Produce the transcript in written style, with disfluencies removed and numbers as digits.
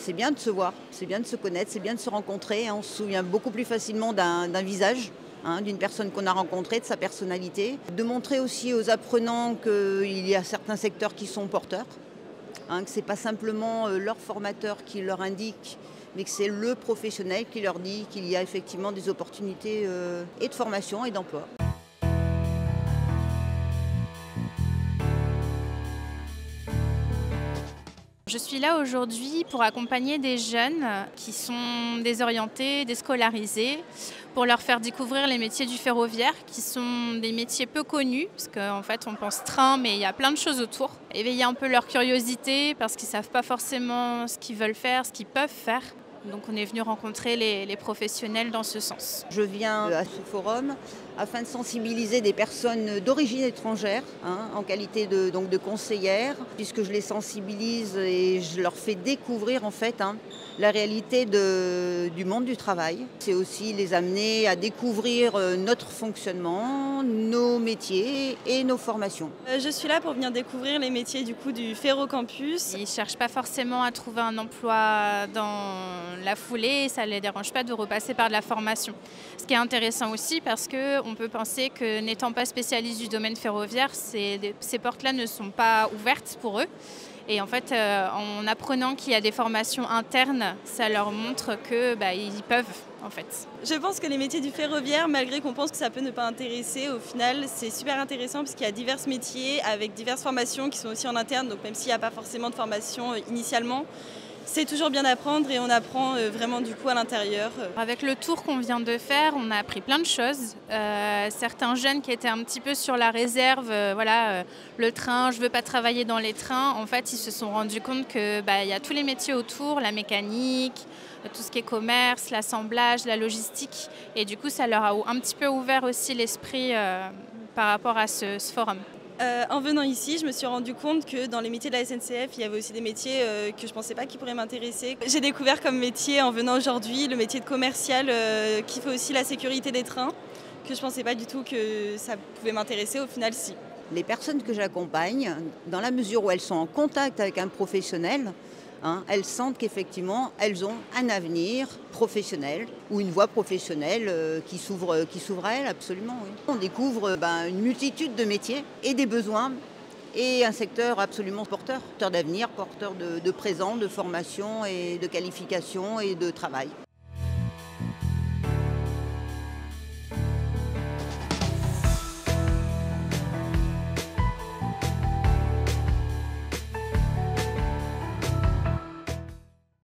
C'est bien de se voir, c'est bien de se connaître, c'est bien de se rencontrer. On se souvient beaucoup plus facilement d'un visage, d'une personne qu'on a rencontrée, de sa personnalité. De montrer aussi aux apprenants qu'il y a certains secteurs qui sont porteurs, que ce n'est pas simplement leur formateur qui leur indique, mais que c'est le professionnel qui leur dit qu'il y a effectivement des opportunités et de formation et d'emploi. Je suis là aujourd'hui pour accompagner des jeunes qui sont désorientés, déscolarisés, pour leur faire découvrir les métiers du ferroviaire, qui sont des métiers peu connus, parce qu'en fait on pense train, mais il y a plein de choses autour. Éveiller un peu leur curiosité, parce qu'ils ne savent pas forcément ce qu'ils veulent faire, ce qu'ils peuvent faire. Donc on est venu rencontrer les professionnels dans ce sens. Je viens à ce forum afin de sensibiliser des personnes d'origine étrangère, en qualité de conseillère, puisque je les sensibilise et je leur fais découvrir en fait la réalité du monde du travail. C'est aussi les amener à découvrir notre fonctionnement, nos métiers et nos formations. Je suis là pour venir découvrir les métiers du Ferrocampus. Ils ne cherchent pas forcément à trouver un emploi dans la foulée, ça ne les dérange pas de repasser par de la formation. Ce qui est intéressant aussi parce qu'on peut penser que n'étant pas spécialiste du domaine ferroviaire, ces portes-là ne sont pas ouvertes pour eux. Et en fait, en apprenant qu'il y a des formations internes, ça leur montre qu'ils peuvent, en fait. Je pense que les métiers du ferroviaire, malgré qu'on pense que ça peut ne pas intéresser, au final, c'est super intéressant parce qu'il y a divers métiers avec diverses formations qui sont aussi en interne. Donc même s'il n'y a pas forcément de formation initialement, c'est toujours bien d'apprendre et on apprend vraiment du coup à l'intérieur. Avec le tour qu'on vient de faire, on a appris plein de choses. Certains jeunes qui étaient un petit peu sur la réserve, le train, je ne veux pas travailler dans les trains, en fait ils se sont rendus compte qu'il y a tous les métiers autour, la mécanique, tout ce qui est commerce, l'assemblage, la logistique. Et du coup ça leur a un petit peu ouvert aussi l'esprit par rapport à ce forum. En venant ici, je me suis rendu compte que dans les métiers de la SNCF, il y avait aussi des métiers que je ne pensais pas qui pourraient m'intéresser. J'ai découvert comme métier en venant aujourd'hui le métier de commercial qui fait aussi la sécurité des trains, que je ne pensais pas du tout que ça pouvait m'intéresser, au final si. Les personnes que j'accompagne, dans la mesure où elles sont en contact avec un professionnel, elles sentent qu'effectivement, elles ont un avenir professionnel ou une voie professionnelle qui s'ouvre à elles, absolument. Oui. On découvre une multitude de métiers et des besoins et un secteur absolument porteur d'avenir, porteur de présent, de formation et de qualification et de travail.